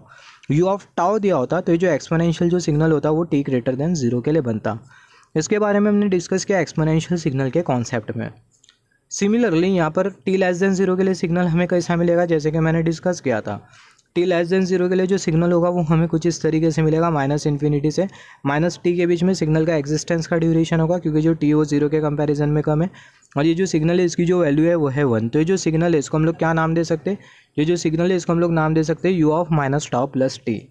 you of tau दिया होता तो ये जो एक्सपोनेंशियल जो सिग्नल होता वो टी ग्रेटर देन जीरो के लिए बनता। इसके बारे में हमने डिस्कस किया एक्सपोनेंशियल सिग्नल के कॉन्सेप्ट में। सिमिलरली यहाँ पर टी लेस देन जीरो के लिए सिग्नल हमें कैसा मिलेगा, जैसे कि मैंने डिस्कस किया था टी लेस देन जीरो के लिए जो सिग्नल होगा वो हमें कुछ इस तरीके से मिलेगा माइनस इन्फिनिटी से माइनस टी के बीच में सिग्नल का एग्जिस्टेंस का ड्यूरेशन होगा क्योंकि जो टी वो जीरो के कंपैरिजन में कम है और ये जो सिग्नल है इसकी जो वैल्यू है वो है वन। तो ये जो सिग्नल है इसको हम लोग क्या नाम दे सकते हैं, ये जो सिग्नल है इसको हम लोग नाम दे सकते हैं u of minus tau plus T.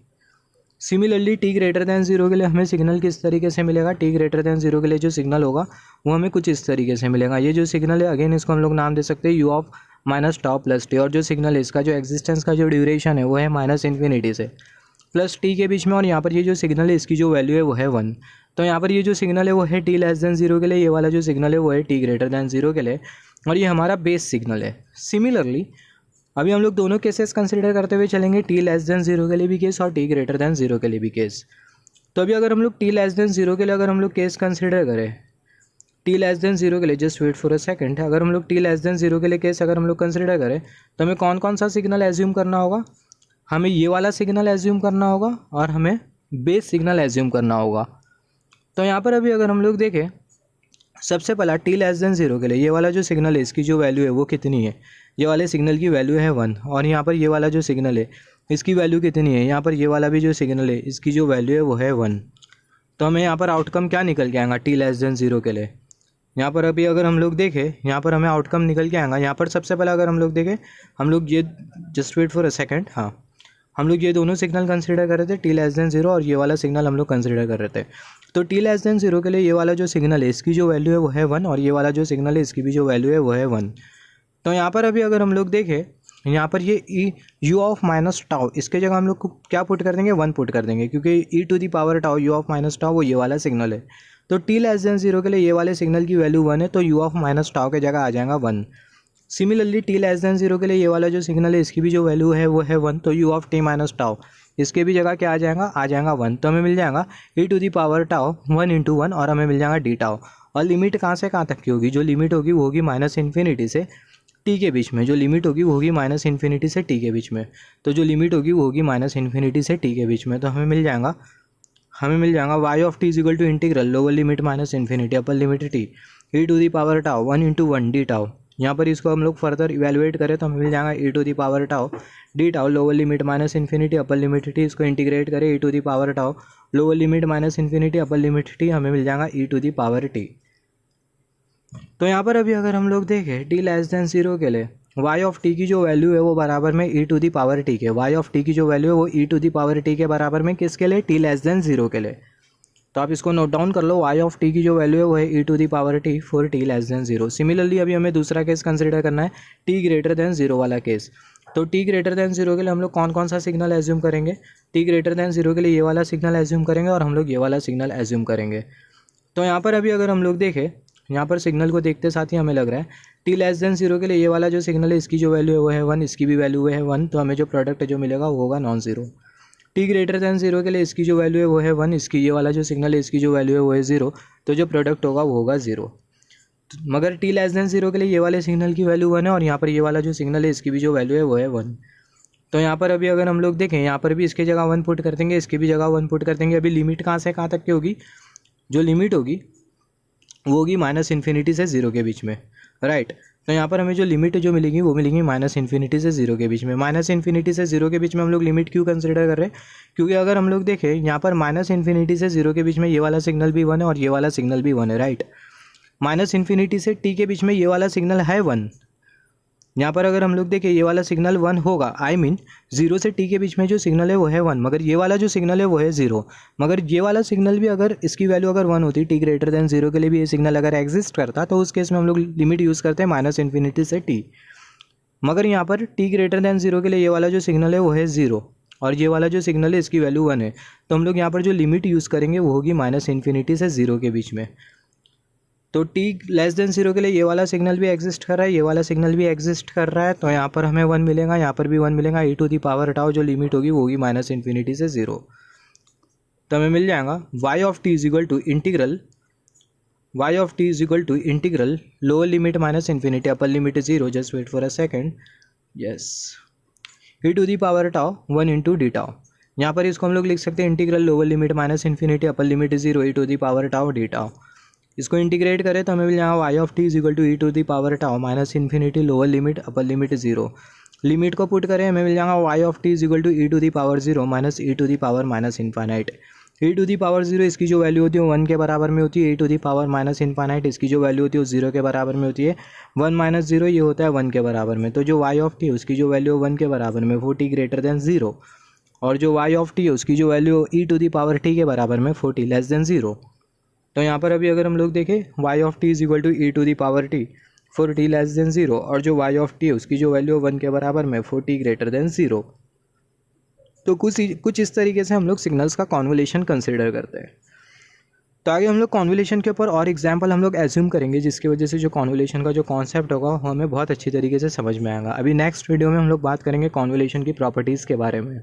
Similarly T greater than zero के लिए हमें सिग्नल किस तरीके से मिलेगा, टी ग्रेटर देन जीरो के लिए जो सिग्नल होगा वो हमें कुछ इस तरीके से मिलेगा। ये जो सिग्नल है अगेन इसको हम लोग नाम दे सकते हैं u of minus tau plus T और जो सिग्नल है इसका जो एग्जिस्टेंस का जो ड्यूरेशन है वो है माइनस इन्फिनिटी से प्लस टी के बीच में और यहाँ पर ये जो सिग्नल है इसकी जो वैल्यू है वो है वन। तो यहाँ पर ये जो सिग्नल है वो है टी लेस देन जीरो के लिए, ये वाला जो सिग्नल है वो है टी ग्रेटर देन जीरो के लिए और ये हमारा बेस सिग्नल है। सिमिलरली अभी हम लोग दोनों केसेस कंसिडर करते हुए चलेंगे टी लेस देन जीरो के लिए भी केस और टी ग्रेटर देन जीरो के लिए भी केस। तो अभी अगर हम लोग टी लेस देन जीरो के लिए अगर हम लोग केस कंसिडर करें टी लेस देन जीरो के लिए, just wait for a second, अगर हम लोग टी लेस देन जीरो के लिए केस अगर हम लोग कंसिडर करें तो हमें कौन कौन सा सिग्नल एज्यूम करना होगा, हमें ये वाला सिग्नल एज्यूम करना होगा और हमें बेस सिग्नल एज्यूम करना होगा। तो यहाँ पर अभी अगर हम लोग देखें सबसे पहला टी लेस देन जीरो के लिए ये वाला जो सिग्नल है इसकी जो वैल्यू है वो कितनी है, ये वाले सिग्नल की वैल्यू है वन और यहाँ पर ये वाला जो सिग्नल है इसकी वैल्यू कितनी है, यहाँ पर ये वाला भी जो सिग्नल है इसकी जो वैल्यू है वो है वन। तो हमें यहाँ पर आउटकम क्या निकल के आएगा टी लेस देन जीरो के लिए, यहाँ पर अभी अगर हम लोग देखें यहाँ पर हमें आउटकम निकल के आएगा। यहाँ पर सबसे पहले अगर हम लोग देखें हम लोग ये just wait for a second, हाँ हम लोग ये दोनों सिग्नल कंसिडर कर रहे थे टी लेस देन जीरो और ये वाला सिग्नल हम लोग कंसिडर कर रहे थे। तो टी लेस देन जीरो के लिए ये वाला जो सिग्नल है इसकी जो वैल्यू है वो है वन और ये वाला जो सिग्नल है इसकी भी जो वैल्यू है वो है वन। तो यहाँ पर अभी अगर हम लोग देखें यहाँ पर ये E U of minus tau इसके जगह हम लोग क्या पुट कर देंगे, वन पुट कर देंगे क्योंकि e to the power tau you of minus tau वो ये वाला सिग्नल है। तो टी लेस देन जीरो के लिए ये वाले सिग्नल की वैल्यू वन है तो यू ऑफ माइनस टाउ के जगह आ जाएगा one. Similarly T less than zero के लिए ये वाला जो सिग्नल है इसकी भी जो वैल्यू है वो है वन तो you of T minus tau इसके भी जगह क्या आ जाएगा वन। तो हमें मिल जाएगा e to the power tau one into one और हमें मिल जाएगा डी टाउ। और लिमिट कहाँ से कहाँ तक की होगी, जो लिमिट होगी वो होगी माइनस इन्फिनिटी से टी के बीच में, जो लिमिट होगी वो होगी माइनस इन्फिनिटी से टी के बीच में। तो जो लिमिट होगी वो होगी माइनस इन्फिनिटी से टी के बीच में। तो हमें मिल जाएगा Y of T is equal to integral lower limit minus infinity upper limit T E to the power tau one into one D tau. यहाँ पर इसको हम लोग फर्दर इवेलुएट करें तो हमें मिल जाएगा e to the power tau D tau lower limit minus infinity upper limit t, इसको इंटीग्रेट करें e to the power tau lower limit minus infinity upper limit t, हमें मिल जाएगा e to the power t. तो यहाँ पर अभी अगर हम लोग देखें टी लेस देन जीरो के लिए वाई ऑफ टी की जो वैल्यू है वो बराबर में e to the power T के, वाई ऑफ टी की जो वैल्यू है वो ई टू दी पावर टी के बराबर में किसके लिए, टी लेस देन जीरो के लिए। तो आप इसको नोट डाउन कर लो, वाई ऑफ टी की जो वैल्यू है वो है e to the power t for t less than zero. Similarly अभी हमें दूसरा केस कंसिडर करना है टी ग्रेटर देन जीरो वाला केस। तो टी ग्रेटर देन जीरो के लिए हम लोग कौन कौन सा सिग्नल एज्यूम करेंगे, टी ग्रेटर देन जीरो के लिए ये वाला सिग्नल एज्यूम करेंगे और हम लोग ये वाला सिग्नल एज्यूम करेंगे। तो यहाँ पर अभी अगर हम लोग देखें यहाँ पर सिग्नल को देखते साथ ही हमें लग रहा है टी लेस देन जीरो के लिए ये वाला जो सिग्नल है इसकी जो वैल्यू है वो है वन, इसकी भी वैल्यू है वन, तो हमें जो प्रोडक्ट जो मिलेगा वो होगा non zero. T greater than zero के लिए इसकी जो वैल्यू है वो है वन, इसकी ये वाला जो सिग्नल है इसकी जो वैल्यू है वो है जीरो, तो जो प्रोडक्ट होगा वो होगा जीरो। मगर टी लेस देन जीरो के लिए ये वाले सिग्नल की वैल्यू वन है और यहाँ पर ये वाला जो सिग्नल है इसकी भी जो वैल्यू है वो है वन। तो यहाँ पर अभी अगर हम लोग देखें यहाँ पर भी इसकी जगह वन पुट कर देंगे, इसकी भी जगह वन पुट कर देंगे। अभी लिमिट कहाँ से कहाँ तक की होगी, जो लिमिट होगी वो होगी माइनस इन्फिनिटी से जीरो के बीच में, राइट। तो यहाँ पर हमें जो लिमिट जो मिलेगी वो मिलेगी माइनस इन्फिनिटी से जीरो के बीच में। माइनस इन्फिनिटी से जीरो के बीच में हम लोग लिमिट क्यों कंसिडर कर रहे हैं, क्योंकि अगर हम लोग देखें यहाँ पर माइनस इन्फिनिटी से जीरो के बीच में ये वाला सिग्नल भी वन है और ये वाला सिग्नल भी वन है, राइट। माइनस इन्फिनिटी से टी के बीच में ये वाला सिग्नल है वन यहाँ पर अगर हम लोग देखें ये वाला सिग्नल 1 होगा, आई मीन 0 से t के बीच में जो सिग्नल है वो है 1, मगर ये वाला जो सिग्नल है वो है 0। मगर ये वाला सिग्नल भी अगर इसकी वैल्यू अगर 1 होती, t ग्रेटर देन 0 के लिए भी ये सिग्नल अगर एग्जिस्ट करता, तो उस केस में हम लोग लिमिट यूज़ करते हैं -∞ से t। मगर यहाँ पर t ग्रेटर देन 0 के लिए ये वाला जो सिग्नल है वो है 0 और ये वाला जो सिग्नल है इसकी वैल्यू 1 है, तो हम लोग यहाँ पर जो लिमिट यूज़ करेंगे वो होगी -∞ से 0 के बीच में। तो t लेस देन 0 के लिए ये वाला सिग्नल भी एग्जिस्ट कर रहा है, ये वाला सिग्नल भी एग्जिस्ट कर रहा है, तो यहाँ पर हमें 1 मिलेगा, यहाँ पर भी 1 मिलेगा। e to the power tau जो लिमिट होगी वो होगी -∞ से 0, तो हमें मिल जाएगा y of t is equal to integral lower limit -∞, upper limit 0, just wait for a second, yes, e to the power tau 1 into d tau. यहाँ पर इसको हम लोग लिख सकते हैं integral lower limit -∞, upper limit 0, e to the power tau D tau. इसको integrate करें तो हमें मिल जाएगा y of t is equal to e to the power tau -∞, lower limit upper limit 0। Limit को पुट करें हमें मिल जाएगा y of t is equal to e to the power 0 - e to the power -∞। e to the power 0 इसकी जो value होती है 1 के बराबर में होती है, e टू दी पावर -∞ इसकी जो वैल्यू होती है वो 0 के बराबर में होती है। 1 - 0 ये होता है 1 के बराबर में, तो जो y ऑफ t है उसकी जो वैल्यू 1 के बराबर में वो t ग्रेटर देन 0, और जो y ऑफ t है उसकी जो value e to the power t के बराबर में 40 लेस देन 0। तो यहाँ पर अभी अगर हम लोग देखें y of t is equal to e to the power t 40 less than 0, और जो y ऑफ t है उसकी जो वैल्यू 1 के बराबर में 40 ग्रेटर देन 0। तो कुछ इस तरीके से हम लोग सिग्नल्स का कॉन्वोल्यूशन कंसिडर करते हैं। तो आगे हम लोग कॉन्वोल्यूशन के ऊपर और एग्जाम्पल हम लोग एज्यूम करेंगे, जिसकी वजह से जो कॉन्वोल्यूशन का जो कॉन्सेप्ट होगा वो हमें बहुत अच्छी तरीके से समझ में आएगा। अभी नेक्स्ट वीडियो में हम लोग बात करेंगे कॉन्वोल्यूशन की प्रॉपर्टीज़ के बारे में।